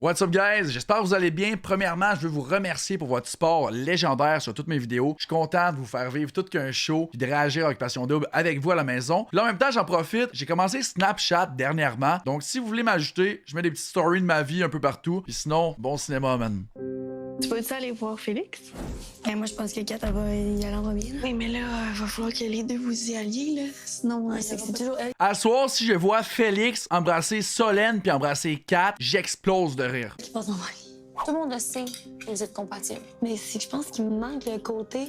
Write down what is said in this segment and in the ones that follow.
What's up guys? J'espère que vous allez bien. Premièrement, je veux vous remercier pour votre support légendaire sur toutes mes vidéos. Je suis content de vous faire vivre tout qu'un show puis de réagir à Occupation Double avec vous à la maison. Puis là, en même temps, j'en profite. J'ai commencé Snapchat dernièrement. Donc, si vous voulez m'ajouter, je mets des petites stories de ma vie un peu partout. Puis sinon, bon cinéma, man. Tu peux-tu aller voir Félix? Moi, je pense que Kat, elle va y aller en premier. Oui, mais là, il va falloir que les deux vous y alliez, là. Sinon, C'est que c'est toujours elle. À soir, si je vois Félix embrasser Solène puis embrasser Kat, j'explose de rire. qui passe dans ma vie. Tout le monde le sait que vous êtes compatibles. Mais c'est que je pense qu'il me manque le côté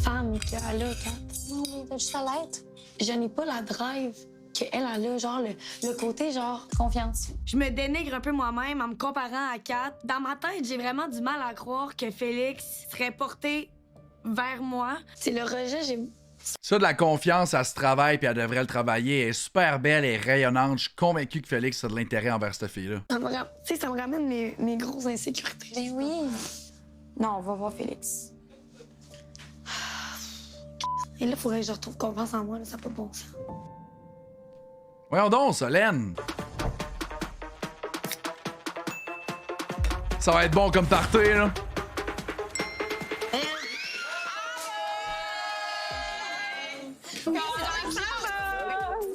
femme qu'elle a, Kat. Non, mais t'as juste à l'être. Je n'ai pas la drive qu'elle a, genre le côté, genre, confiance. Je me dénigre un peu moi-même en me comparant à Kat. Dans ma tête, j'ai vraiment du mal à croire que Félix serait porté vers moi. C'est le rejet, j'ai... Ça, de la confiance, elle se travaille puis elle devrait le travailler. Elle est super belle et rayonnante. Je suis convaincu que Félix a de l'intérêt envers cette fille-là. Ça me ramène mes grosses insécurités. Ben oui. Non, on va voir Félix. Et là, il faudrait que je retrouve confiance en moi, là, ça n'a pas de bon sens. Voyons donc, Solène! Ça va être bon comme party, là.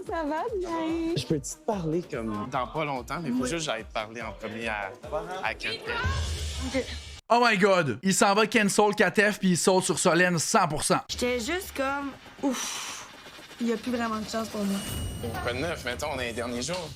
Ça va bien? Je peux te parler comme dans pas longtemps, mais il faut juste que j'aille te parler en premier à Katef. Oh my god! Il s'en va cancel Katef puis il saute sur Solène 100%. J'étais juste comme, ouf, il n'y a plus vraiment de chance pour moi. Quoi de neuf, mettons, on est les derniers jours.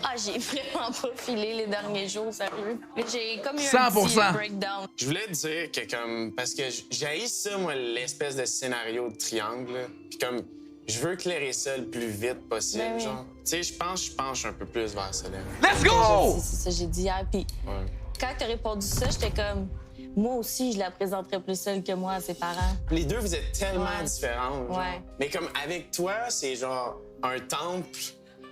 Ah, j'ai vraiment pas filé les derniers jours, sérieux. J'ai comme eu 100%. un petit breakdown. Je voulais te dire que comme parce que j'ai ça moi l'espèce de scénario de triangle, là. Puis comme je veux éclairer ça le plus vite possible, Ben oui. genre. Tu sais, je penche un peu plus vers Solène. Let's go! C'est ça, j'ai dit hier. Puis Ouais. quand t'as répondu ça, j'étais comme, moi aussi, je la présenterais plus seule que moi à ses parents. Les deux, vous êtes tellement Ouais. différentes. genre. Ouais. Mais comme avec toi, c'est genre un temple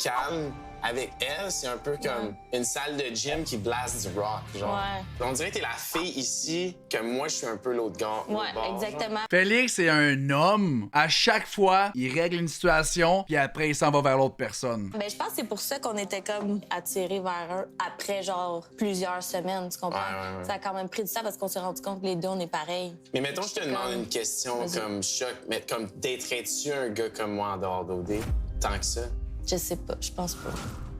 calme. Avec elle, c'est un peu comme une salle de gym qui blast du rock, genre. Ouais. On dirait que t'es la fille ici, que moi, je suis un peu l'autre gars. Ouais, exactement. Félix est un homme. À chaque fois, il règle une situation puis après, il s'en va vers l'autre personne. Ben, je pense que c'est pour ça qu'on était comme attirés vers eux après, genre, plusieurs semaines, tu comprends? Ouais. Ça a quand même pris du temps parce qu'on s'est rendu compte que les deux, on est pareils. Mais mettons, je te demande une question Vas-y. comme choc, mais comme daterais-tu un gars comme moi en dehors d'OD? Tant que ça? Je sais pas, je pense pas.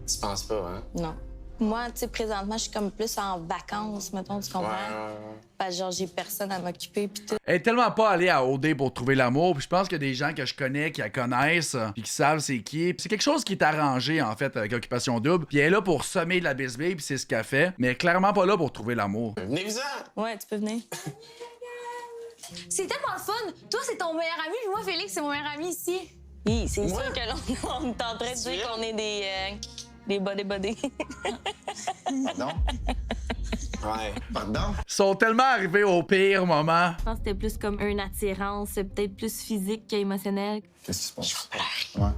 Tu penses pas, hein? Non. Moi, tu sais, présentement, je suis comme plus en vacances, mettons, tu comprends? Ouais. Parce que, genre, j'ai personne à m'occuper, puis tout. Elle est tellement pas allée à OD pour trouver l'amour, puis je pense qu'il y a des gens que je connais qui la connaissent, puis qui savent c'est qui. Puis c'est quelque chose qui est arrangé, en fait, avec Occupation Double. Puis elle est là pour semer de la bisbille, puis c'est ce qu'elle fait, mais elle est clairement pas là pour trouver l'amour. Venez-vous-en! Ouais, tu peux venir. C'est tellement le fun! Toi, c'est ton meilleur ami, puis moi, Félix, c'est mon meilleur ami ici. Oui, c'est Moi? sûr que là, on est en train de dire qu'on est des bodés. Pardon? Ouais. Pardon? Ils sont tellement arrivés au pire moment. Je pense que c'était plus comme une attirance, peut-être plus physique qu'émotionnelle. Qu'est-ce qui se passe? Ouais.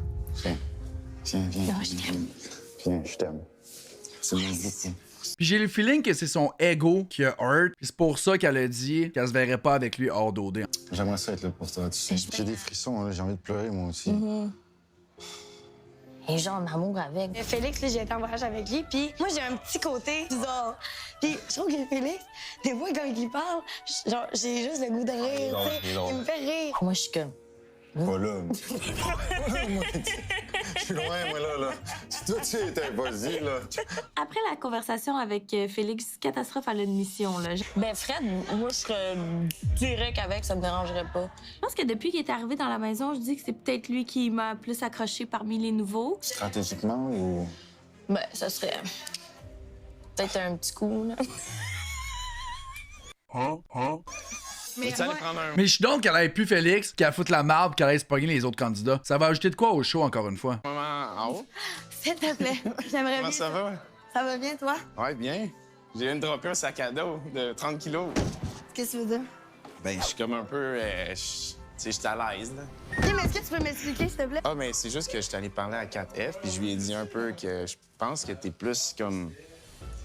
Viens. Viens, je t'aime. C'est mon beaucoup. Puis j'ai le feeling que c'est son ego qui a hurt, puis c'est pour ça qu'elle a dit qu'elle se verrait pas avec lui hors d'OD. J'aimerais ça être là pour toi, tu sais. J'ai des frissons, là. J'ai envie de pleurer, moi aussi. Et genre, en amour avec. Félix, là, j'ai été en voyage avec lui, puis moi, j'ai un petit côté bizarre. Puis je trouve que Félix, des fois, quand il parle, genre, j'ai juste le goût de rire, tu sais. Il me fait rire. Moi, je suis comme. Pas là. Je suis loin, moi, là. Si toi, tu étais vas-y, là. Après la conversation avec Félix, Catastrophe, elle a une mission, là. Je Ben, Fred, moi, je serais direct avec, ça me dérangerait pas. pense que depuis qu'il est arrivé dans la maison, je dis que c'est peut-être lui qui m'a plus accroché parmi les nouveaux. Stratégiquement ou... Ben, ça serait. Peut-être un petit coup, là. Mais tu allais prendre un... Mais je suis donc qu'elle ait plus Félix, qu'elle foute la marde, qu'elle aille se pogner les autres candidats. Ça va ajouter de quoi au show, encore une fois? moment en haut? S'il te plaît, j'aimerais Comment bien. ça va? Ça va bien, toi? Ouais, bien. J'ai une dropper un sac à dos de 30 kilos. Qu'est-ce que tu veux dire? Ben, je suis comme un peu... tu sais, je suis à l'aise, là. OK, mais est-ce que tu peux m'expliquer, s'il te plaît? Ah, mais c'est juste que je suis allé parler à 4F, puis je lui ai dit un peu que je pense que t'es plus comme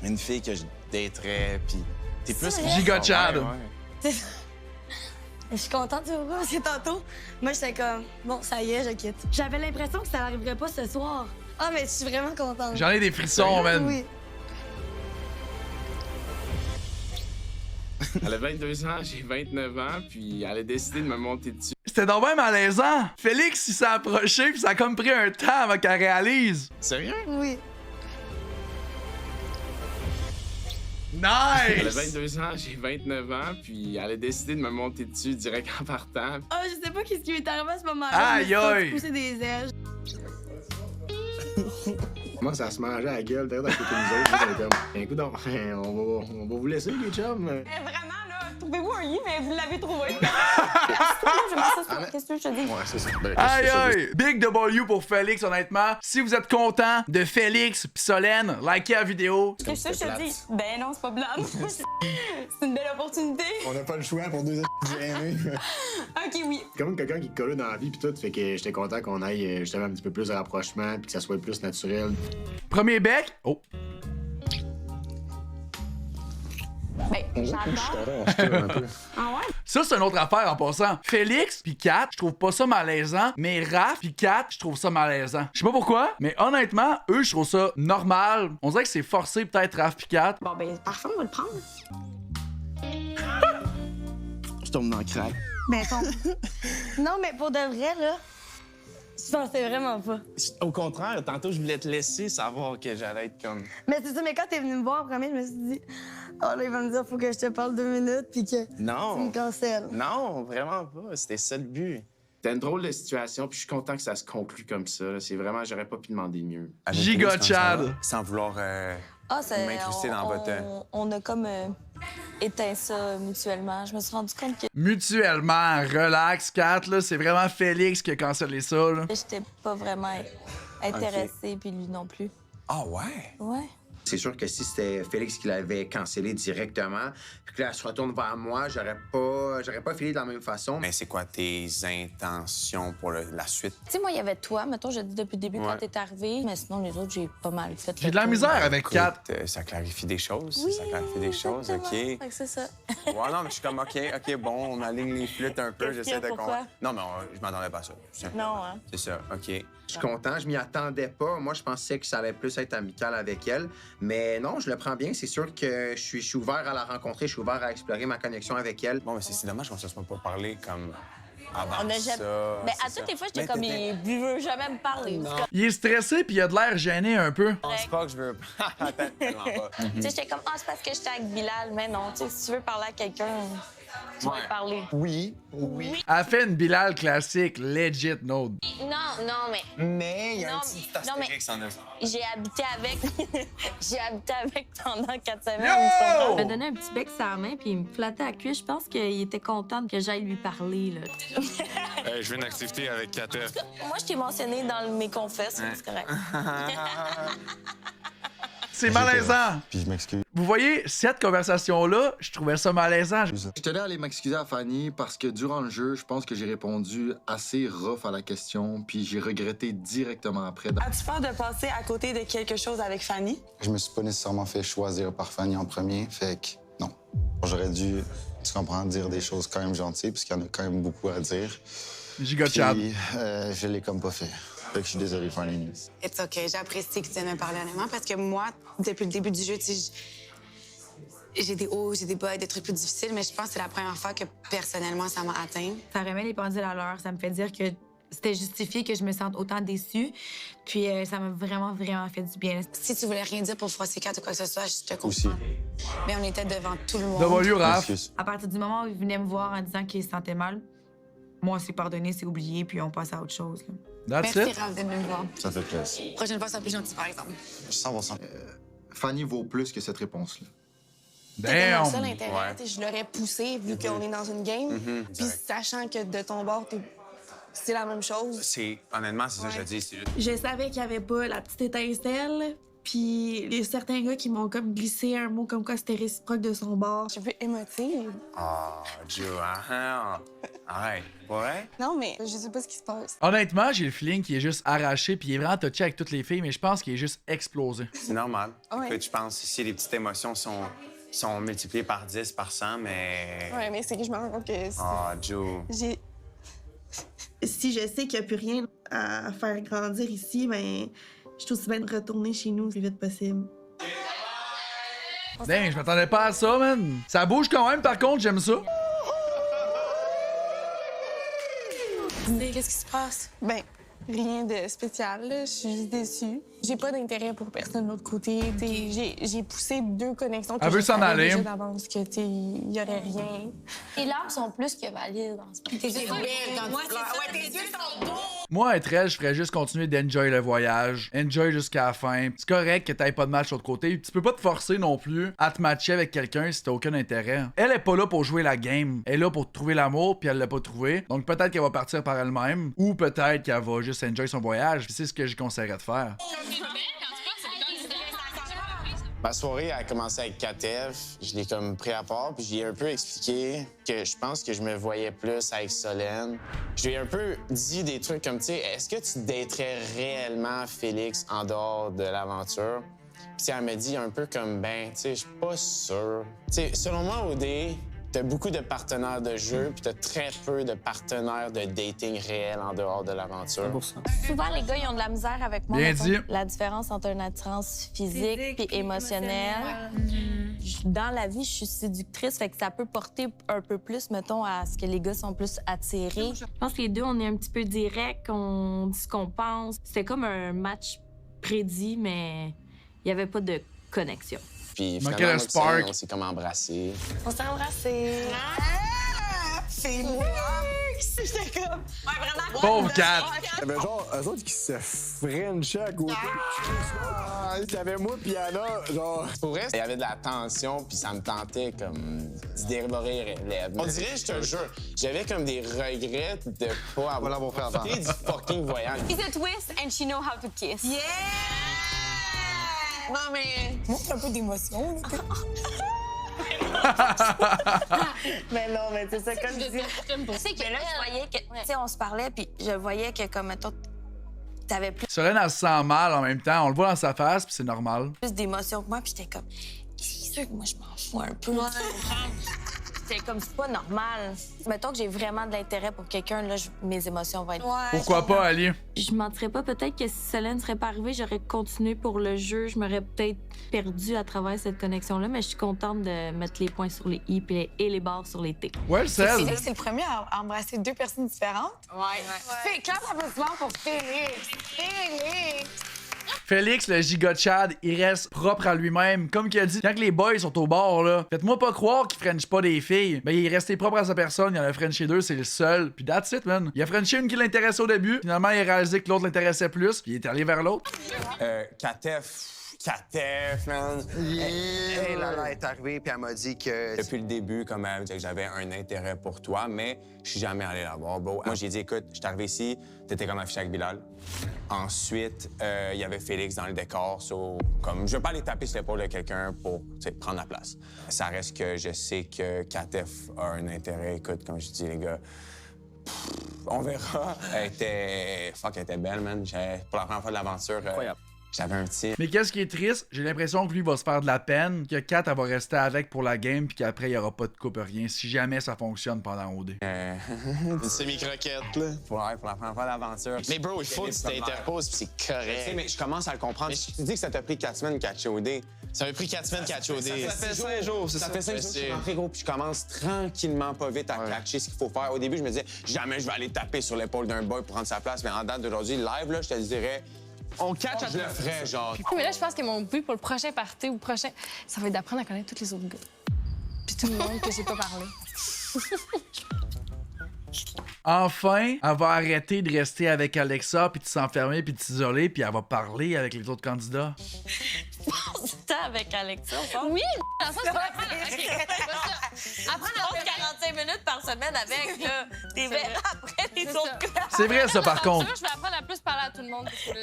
une fille que je daterais, puis t'es plus... Giga Chad. Ouais. Je suis contente, tu vois, parce que tantôt, moi, j'étais comme, bon, ça y est, je quitte. J'avais l'impression que ça n'arriverait pas ce soir. Ah, mais je suis vraiment contente. J'en ai des frissons, man. Oui. Elle a 22 ans, j'ai 29 ans, puis elle a décidé de me monter dessus. C'était donc même malaisant. Félix, il s'est approché, puis ça a comme pris un temps avant qu'elle réalise. Sérieux? Oui. Elle a Nice! 22 ans, j'ai 29 ans, puis elle a décidé de me monter dessus direct en partant. Ah, je sais pas qu'est-ce qui m'est arrivé à ce moment-là. Aïe, Je me suis aïe. pousser des ailes. Moi, ça se mangeait à la gueule, direct à côté de nous autres. J'étais comme, écoute, on va vous laisser, les chums. Vraiment, là, trouvez-vous un lit, mais vous l'avez trouvé. Qu'est-ce que je te dis? Ouais, c'est ça. Ben, Aïe qu'est-ce que aïe! Big W pour Félix, honnêtement. Si vous êtes content de Félix pis Solène, likez la vidéo. Qu'est-ce que je te dis? Ben non, c'est pas blâme. C'est une belle opportunité. On n'a pas le choix pour deux gênés. Ok, oui. C'est comme quelqu'un qui te colle dans la vie, pis tout, fait que j'étais content qu'on aille justement un petit peu plus de rapprochement, puis que ça soit plus naturel. Premier bec. Oh. Ben, j'adore. Ah ouais? Ça, c'est une autre affaire en passant. Félix pis Kat, je trouve pas ça malaisant, mais Raph pis Kat, je trouve ça malaisant. Je sais pas pourquoi, mais honnêtement, eux, je trouve ça normal. On dirait que c'est forcé, peut-être, Raph pis Kat. Bon, ben, parfait, on va le prendre. Je tombe dans le crack. Ben, non, mais pour de vrai, là, je pensais vraiment pas. Au contraire, tantôt, je voulais te laisser savoir que j'allais être comme... Mais c'est ça, mais quand t'es venu me voir en premier, je me suis dit, oh là, il va me dire, faut que je te parle 2 minutes, puis que tu Non! me cancelles. Non, vraiment pas. C'était ça le but. C'était une drôle de situation, puis je suis content que ça se conclue comme ça. là. C'est vraiment, j'aurais pas pu demander mieux. Giga Chad. Sans vouloir m'incruster dans votre... On a comme éteint ça mutuellement. Je me suis rendu compte que Mutuellement, relax, Kat, là, c'est vraiment Félix qui a cancellé ça, là. j'étais pas vraiment intéressée, puis lui non plus. Ah ouais? Ouais. C'est sûr que si c'était Félix qui l'avait cancellé directement, puis que là, elle se retourne vers moi, j'aurais pas filé de la même façon. Mais c'est quoi tes intentions pour la suite? Tu sais, moi, il y avait toi, mettons, j'ai dit depuis le début quand t'es arrivé, mais sinon, les autres, j'ai pas mal fait. J'ai de la misère avec Écoute, Kat. ça clarifie des choses. Oui, ça clarifie des choses, OK. Fait que c'est ça. Ouais, non, mais je suis comme, OK, bon, on aligne les flûtes un peu, Qu'est-ce qu'il y j'essaie a, de... pourquoi? Non, mais je m'attendais pas à ça. Non, hein? C'est ça, OK. Je suis content, je m'y attendais pas. Moi, je pensais que ça allait plus être amical avec elle. Mais non, je le prends bien. C'est sûr que je suis ouvert à la rencontrer, je suis ouvert à explorer ma connexion avec elle. Bon, mais c'est dommage qu'on se soit pas parlé comme avant On a jamais... ça. Mais à c'est toutes les ça. fois, j'étais Mais comme, t'étais- il veut jamais me parler. Il est stressé puis il a de l'air gêné un peu. Je pense pas que je veux... Attends, tellement pas. Tu sais, j'étais comme, c'est parce que j'étais avec Bilal. Mais non, tu sais, si tu veux parler à quelqu'un, tu vas Ouais. y parler. Oui. Elle fait une Bilal classique, legit, no. Non, mais Mais il y a un Non, petit non, mais- astérix en a. j'ai habité avec. J'ai habité avec pendant 4 semaines. Yo! Il m'a donné un petit bec sur la main, puis il me flattait à la cuisse. Je pense qu'il était content que j'aille lui parler, là. Je veux une activité avec Kata. Moi, je t'ai mentionné dans mes confesses, c'est correct. C'est malaisant. Puis je m'excuse. Vous voyez, cette conversation-là, je trouvais ça malaisant. Je tenais à aller m'excuser à Fanny parce que durant le jeu, je pense que j'ai répondu assez rough à la question, puis j'ai regretté directement après. As-tu peur de passer à côté de quelque chose avec Fanny? Je me suis pas nécessairement fait choisir par Fanny en premier, fait que non. J'aurais dû, tu comprends, dire des choses quand même gentilles, parce qu'il y en a quand même beaucoup à dire. Giga Chad. Puis, je l'ai comme pas fait. Fait que je suis désolé, Fanny. It's OK. J'apprécie que tu me parles honnêtement parce que moi, depuis le début du jeu, tu sais, j'ai des hauts, j'ai des bas, des trucs plus difficiles, mais je pense que c'est la première fois que personnellement, ça m'a atteint. Ça remet les pendules à l'heure. Ça me fait dire que c'était justifié que je me sente autant déçue. Puis ça m'a vraiment, vraiment fait du bien. Si tu voulais rien dire pour froisser 4 ou quoi que ce soit, je te comprends. Aussi. Mais on était devant tout le monde. W, Raph. Excuse. À partir du moment où il venait me voir en disant qu'il se sentait mal, moi, c'est pardonné, c'est oublié, puis on passe à autre chose, là. That's Merci, it. Raph, de me voir. Ça fait plaisir. Prochaine fois, sois plus gentil, par exemple. 100%. Fanny vaut plus que cette réponse-là. C'était mon seul Damn. intérêt. Ouais. Tu sais, je l'aurais poussé vu qu'on est dans une game. Puis direct. sachant que de ton bord, c'est la même chose. Honnêtement, c'est ça que je dis. C'est juste... Je savais qu'il n'y avait pas la petite étincelle. Puis il y a certains gars qui m'ont comme glissé un mot comme quoi c'était réciproque de son bord. Je suis un peu émotive. Ah, Joe, arrête. Ouais? Non, mais je sais pas ce qui se passe. Honnêtement, j'ai le feeling qu'il est juste arraché puis il est vraiment touché avec toutes les filles, mais je pense qu'il est juste explosé. C'est normal. Ouais. Écoute, je pense ici, les petites émotions sont multipliées par 10, par 100, mais... Ouais, mais c'est que je me rends compte que Ah, Joe. j'ai. Si je sais qu'il n'y a plus rien à faire grandir ici, ben, je suis aussi bien de retourner chez nous le plus vite possible. Dang, je m'attendais pas à ça, man. Ça bouge quand même, par contre, j'aime ça. Qu'est-ce qui se passe? Ben, rien de spécial, là. Je suis juste déçue. J'ai pas d'intérêt pour personne de l'autre côté. J'ai poussé 2 connexions que Elle veut je s'en savais aller. déjà d'avance que, il y aurait rien. Tes larmes sont plus que valides en ce moment. Tes yeux sont belles quand tu pleures. Ouais, tes yeux sont beaux! Moi, être elle, je ferais juste continuer d'enjoy le voyage. Enjoy jusqu'à la fin. C'est correct que t'aies pas de match de l'autre côté. Tu peux pas te forcer non plus à te matcher avec quelqu'un si t'as aucun intérêt. Elle est pas là pour jouer la game. Elle est là pour trouver l'amour, puis elle l'a pas trouvé. Donc peut-être qu'elle va partir par elle-même. Ou peut-être qu'elle va juste enjoy son voyage. Puis c'est ce que je conseillerais de faire. Ma soirée a commencé avec Katev. Je l'ai comme pris à part, puis j'ai un peu expliqué que je pense que je me voyais plus avec Solène. Je lui ai un peu dit des trucs comme, tu sais, est-ce que tu daterais réellement Félix en dehors de l'aventure? Puis elle me dit un peu comme, ben, tu sais, je suis pas sûr. Tu sais, selon moi, OD, t'as beaucoup de partenaires de jeu, puis t'as très peu de partenaires de dating réels en dehors de l'aventure. Souvent, les gars, ils ont de la misère avec moi. Bien mettons, dit. La différence entre une attirance physique puis émotionnelle. Dans la vie, je suis séductrice, fait que ça peut porter un peu plus, mettons, à ce que les gars sont plus attirés. Je pense que les deux, on est un petit peu direct, on dit ce qu'on pense. C'était comme un match prédit, mais il n'y avait pas de connexion. Puis Manquait finalement, le spark. on s'est comme embrassés. On s'est embrassés. Ah! C'est moi! J'étais comme... Ouais, vraiment. Pauvre Kat! Il y avait genre eux autres qui se frenchaient à côté. Il y avait moi puis Anna, genre... Pour vrai, il y avait de la tension, puis ça me tentait comme d'y dévorer les lèvres. On dirait, je te jure, j'avais comme des regrets de pas avoir fait avant. fait du fucking voyage. She's a twist and she know how to kiss. Yeah! Non, mais... Moi, c'est un peu d'émotion. Mais non, mais c'est ça, comme je dis. C'est que là, je voyais que... Tu sais, on se parlait, puis je voyais que, comme, mettons, t'avais plus Solène, elle se sent mal en même temps. On le voit dans sa face, puis c'est normal. d'émotions que moi, puis j'étais comme... C'est sûr que moi, je m'en fous un peu. C'était comme, c'est pas normal. Mettons que j'ai vraiment de l'intérêt pour quelqu'un, là, mes émotions vont être... Pourquoi pas, Ali? Je mentirais pas, peut-être que si Solène serait pas arrivée, j'aurais continué pour le jeu. Je m'aurais peut-être perdue à travers cette connexion-là, mais je suis contente de mettre les points sur les i et les barres sur les t. Ouais, celle. Félix, c'est le premier à embrasser 2 personnes différentes. Ouais. Fait clap applaudissements pour Félix. Félix! Félix, le giga Chad, il reste propre à lui-même. Comme qu'il a dit, quand les boys sont au bord, là, faites-moi pas croire qu'il french pas des filles. Ben, il est resté propre à sa personne, il en a frenché 2, c'est le seul. Puis that's it, man. Il a frenché une qui l'intéressait au début, finalement, il a réalisé que l'autre l'intéressait plus, puis il est allé vers l'autre. Katef, man. Hey, Lala est arrivée, puis elle m'a dit que... Depuis le début, comme elle disait que j'avais un intérêt pour toi, mais je suis jamais allé la voir, bro. Moi, j'ai dit, écoute, je suis arrivé ici, t'étais comme affiché avec Bilal. Ensuite, il y avait Félix dans le décor, comme je veux pas aller taper sur l'épaule de quelqu'un pour prendre la place. Ça reste que je sais que Katef a un intérêt. Écoute, comme je dis, les gars, on verra. Elle était belle, man. Pour la première fois de l'aventure, j'avais un petit... Mais qu'est-ce qui est triste, j'ai l'impression que lui va se faire de la peine, que Kat, elle va rester avec pour la game, puis qu'après, il y aura pas de coupe, rien, si jamais ça fonctionne pendant OD. Une semi-croquette, là. Pour la première fois d'aventure. Mais bro, il faut que tu t'interposes, puis c'est correct. Mais je commence à le comprendre. Tu dis que ça t'a pris 4 semaines catcher OD. Ça m'a pris 4 semaines catcher OD. Ça fait 5 jours, c'est ça. Ça fait 5 jours que je suis rentré, gros, puis je commence tranquillement, pas vite, à catcher ce qu'il faut faire. Au début, je me disais, jamais je vais aller taper sur l'épaule d'un boy pour prendre sa place. Mais en date d'aujourd'hui, live, là, je te dirais... On catch, je le ferais, genre. Mais là, je pense que mon but pour le prochain party ou prochain, ça va être d'apprendre à connaître tous les autres gars. Puis tout le monde que j'ai pas parlé. Enfin, elle va arrêter de rester avec Alexa, puis de s'enfermer, puis de s'isoler, puis elle va parler avec les autres candidats. Du temps avec Alexa, Oui, dans le sens que apprendre à 45 minutes par semaine avec, là. T'es verras après les autres gars. C'est vrai, ça, par contre. Je vais apprendre à plus parler à tout le monde parce que là,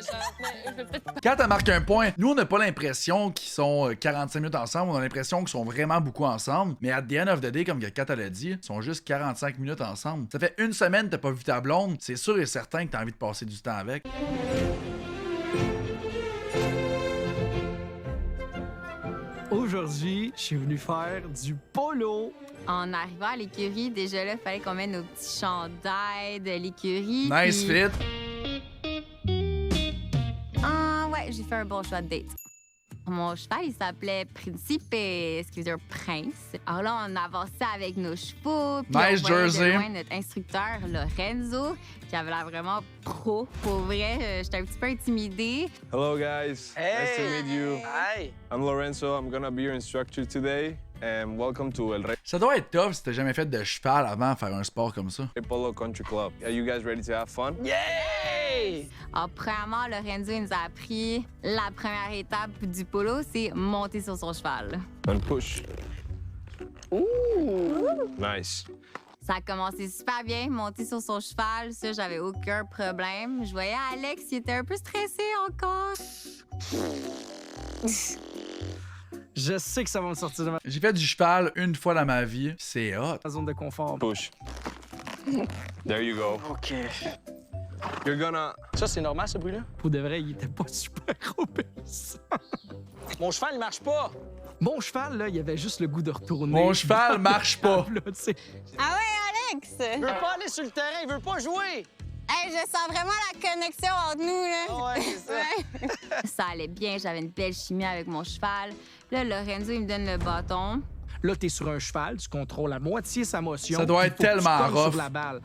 je vais peut-être... Quand elle marque un point, nous, on n'a pas l'impression qu'ils sont 45 minutes ensemble, on a l'impression qu'ils sont vraiment beaucoup ensemble. Mais at the end of the day, comme Kat l'a dit, ils sont juste 45 minutes ensemble. Ça fait une semaine que t'as pas vu ta blonde, c'est sûr et certain que t'as envie de passer du temps avec. Aujourd'hui, je suis venu faire du polo. En arrivant à l'écurie, déjà là, il fallait qu'on mette nos petits chandails de l'écurie. Nice puis... fit! Ah ouais, j'ai fait un bon choix de date. Mon cheval, il s'appelait Principe, ce qui veut dire prince. Alors là, on avançait avec nos chevaux. Puis Nice on voyait jersey. de loin notre instructeur, Lorenzo, qui avait l'air vraiment pro. Pour vrai, j'étais un petit peu intimidée. Hello, guys. Nice to meet you. Hi. I'm Lorenzo. I'm gonna be your instructor today. And welcome to El Rey Ça doit être tough si t'as jamais fait de cheval avant de faire un sport comme ça. Polo Country Club. Are you guys ready to have fun? Yay! Alors, premièrement, Lorenzo, il nous a appris la première étape du polo, c'est monter sur son cheval. And push. Ooh. Nice. Ça a commencé super bien, monter sur son cheval, ça, j'avais aucun problème. Je voyais Alex, il était un peu stressé encore. Je sais que ça va me sortir de ma J'ai fait du cheval une fois dans ma vie. C'est hot. zone de confort. Push. There you go. OK. You're gonna... Ça, c'est normal, ce bruit-là? Pour de vrai, il était pas super obéissant. Mon cheval, il marche pas. Mon cheval, là, il avait juste le goût de retourner. Mon cheval marche pas. Là, tu sais. Ah ouais, Alex! Il veut pas aller sur le terrain, il veut pas jouer. Hey, je sens vraiment la connexion entre nous, là. Ouais, c'est ça. Ça allait bien, j'avais une belle chimie avec mon cheval. Là, Lorenzo, il me donne le bâton. Là, t'es sur un cheval, tu contrôles à moitié sa motion. Ça doit puis être faut que tu tellement colles rough. sur la balle.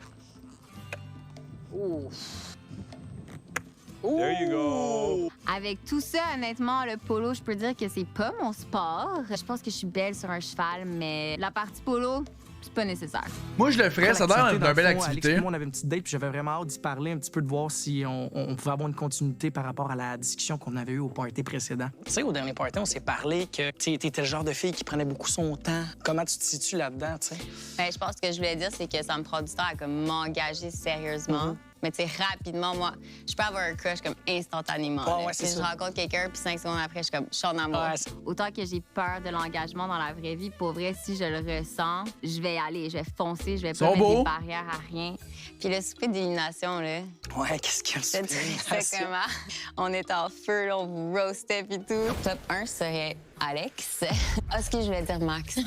There you go. Avec tout ça, honnêtement, le polo, je peux dire que c'est pas mon sport. Je pense que je suis belle sur un cheval, mais la partie polo, c'est pas nécessaire. Moi, je le ferais, ça a l'air d'une belle Alex activité. et moi, on avait une petite date, puis j'avais vraiment hâte d'y parler un petit peu, de voir si on pouvait avoir une continuité par rapport à la discussion qu'on avait eue au party précédent. Tu sais, au dernier party, on s'est parlé que tu étais le genre de fille qui prenait beaucoup son temps. Comment tu te situes là-dedans, tu sais? Ben, je pense que ce que je voulais dire, c'est que ça me prend du temps à comme m'engager sérieusement. Mais tu sais, rapidement, moi, je peux avoir un crush comme instantanément. Ouais, là. ouais, c'est Si je ça. rencontre quelqu'un, puis 5 secondes après, je suis en amour. Ouais, Autant que j'ai peur de l'engagement dans la vraie vie, pour vrai, si je le ressens, je vais y aller, je vais foncer, je vais pas Sont mettre beaux. des barrières à rien. Puis le souper d'élimination, là, Ouais, qu'est-ce qu'il y a je te dirais comment? On était en feu, là, on vous roastait puis tout. Top 1 serait Alex. Ah, ce que je voulais dire Max.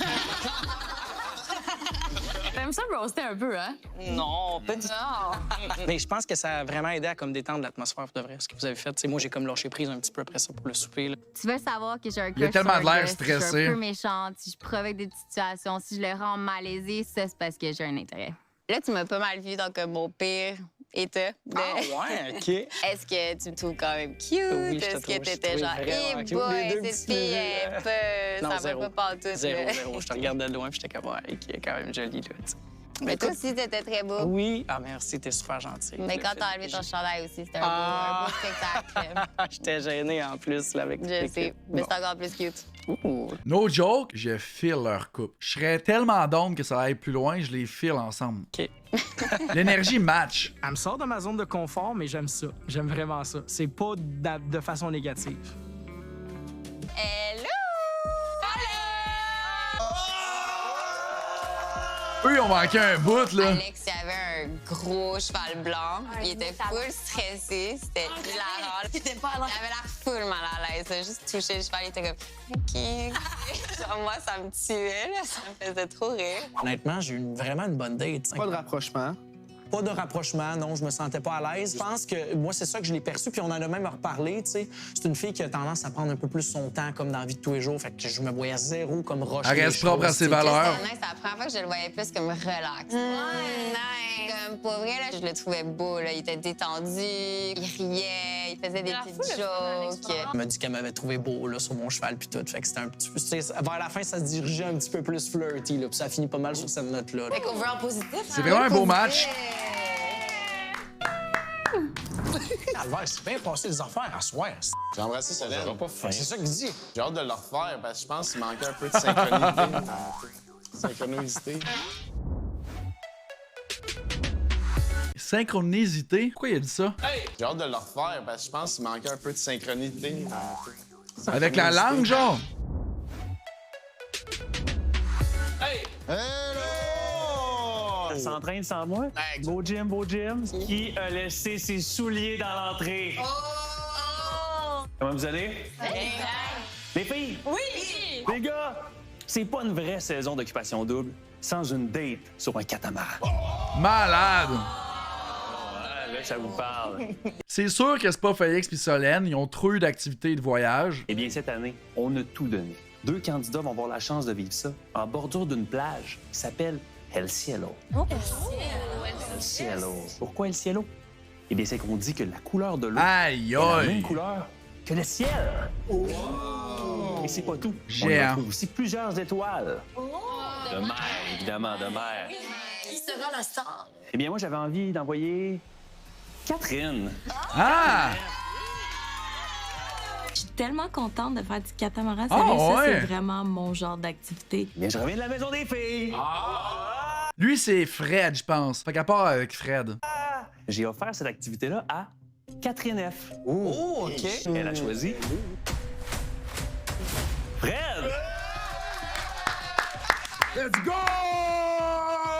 T'aimes ça me roaster un peu, hein? Non, pas du tout. Mais je pense que ça a vraiment aidé à comme détendre l'atmosphère pour de vrai, ce que vous avez fait. Tu sais, moi, j'ai comme lâché prise un petit peu après ça pour le souper. Là. Tu veux savoir que j'ai un Il a crush tellement sur de un l'air gars, si je suis stressé. un peu méchante, si je provoque des petites situations, si je le rends malaisé, ça, c'est parce que j'ai un intérêt. Là, tu m'as pas mal vu dans comme mon pire état. Ah ouais, OK. Est-ce que tu me trouves quand même cute? Oui, je te Est-ce que trouve- je t'étais te genre, trouve vraiment hey cute. boy, Les deux cette petits fille yeux, est peu... Non, ça zéro. va pas tout. Zéro. Je te regardais de loin puis j'étais comme, ouais, qui est quand même jolie, là. tu sais. Mais toi écoute- aussi, t'étais très beau. Oui. Ah, merci, t'es super gentil. Mais quand t'as enlevé ton chandail aussi, c'était un beau spectacle. J'étais gêné en plus, là, avec Je toute sais, l'équipe. mais Bon. c'est encore plus cute. Ouh. No joke, je file leur couple. Je serais tellement down que ça aille plus loin, je les file ensemble. OK. L'énergie match. Elle me sort de ma zone de confort, mais j'aime ça. J'aime vraiment ça. C'est pas de façon négative. Hello! Eux, ils ont manqué un bout, là. Alex, il avait un gros cheval blanc. Il était full stressé. C'était hilarant. Il avait l'air full mal à l'aise. Il a juste touché le cheval. Il était comme, OK. Genre, moi, ça me tuait. Là. Ça me faisait trop rire. Honnêtement, j'ai eu vraiment une bonne date. Pas de rapprochement. Pas de rapprochement, non, je me sentais pas à l'aise. Je pense que moi, c'est ça que je l'ai perçu, puis on en a même reparlé, tu sais. C'est une fille qui a tendance à prendre un peu plus son temps, comme dans la vie de tous les jours. Fait que je me voyais zéro comme rocher. Elle reste propre à ses valeurs. C'est la première fois que je le voyais plus comme relax. Nice. Comme pour vrai, là, je le trouvais beau. Là. Il était détendu, il riait, il faisait des petites jokes. Elle m'a dit qu'elle m'avait trouvé beau là, sur mon cheval puis tout. Fait que c'était un petit peu... tu sais, vers la fin, ça se dirigeait un petit peu plus flirty, là, puis ça finit pas mal sur cette note-là. Fait qu'on veut en positif. C'est vraiment un beau match. Albert, c'est bien passé les affaires à soir. J'ai embrassé Solène. C'est ça qu'il dit. J'ai hâte de le refaire parce que je pense qu'il manquait un peu de synchronité. Synchronicité. Synchronisité? Pourquoi il a dit ça? J'ai hâte de le refaire parce que je pense qu'il manquait un peu de synchronité. Avec la langue, genre? Elle s'entraîne sans moi. Beau gym, beau gym. Qui a laissé ses souliers dans l'entrée? Comment vous allez? Les filles? Oui! Les gars, c'est pas une vraie saison d'occupation double sans une date sur un catamaran. Malade! Le que ça vous parle. C'est sûr que c'est pas Félix puis Solène, ils ont trop eu d'activités de voyage. Eh bien, cette année, on a tout donné. 2 candidats vont avoir la chance de vivre ça en bordure d'une plage qui s'appelle El Cielo. El Cielo. Pourquoi El Cielo? Eh bien, c'est qu'on dit que la couleur de l'eau est la même couleur que le ciel. Et c'est pas tout. On y retrouve aussi plusieurs étoiles. De mer, évidemment, de mer. Qui sera la star? Eh bien, moi, j'avais envie d'envoyer Catherine. Ah! Je suis tellement contente de faire du catamaran. Ah, Ça, ouais. c'est vraiment mon genre d'activité. Bien, je reviens de la maison des filles. Lui, c'est Fred, je pense. Fait qu'à part avec Fred. J'ai offert cette activité-là à Catherine F. Oh, OK. Elle a choisi Fred. Let's go!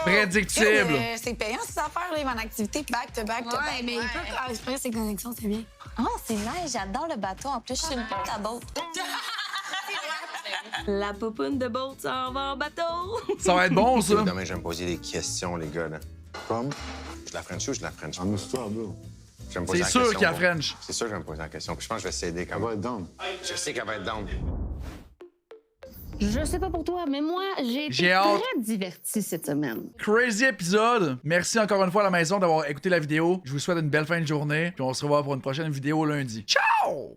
Prédictible. C'est payant, ces affaires, là, en activité back-to-back. Ouais, mais il peut après ses connexions, c'est bien. Oh, c'est nice, j'adore le bateau. En plus, je suis une pute à boat. La popoune de boat s'en va en bateau. Ça va être bon, ça. Demain, je vais me poser des questions, les gars. Là. Comme? Je la French ou je la French? Amuse-toi, bro. Je vais me poser C'est la sûr question, qu'il y a bon. French. C'est sûr que je vais me poser la question. Puis je pense que je vais céder quand Elle même. va être down. Je sais qu'elle va être down. Je sais pas pour toi, mais moi, j'ai J'ai été hâte. très divertie cette semaine. Crazy épisode. Merci encore une fois à la maison d'avoir écouté la vidéo. Je vous souhaite une belle fin de journée. Puis on se revoit pour une prochaine vidéo lundi. Ciao!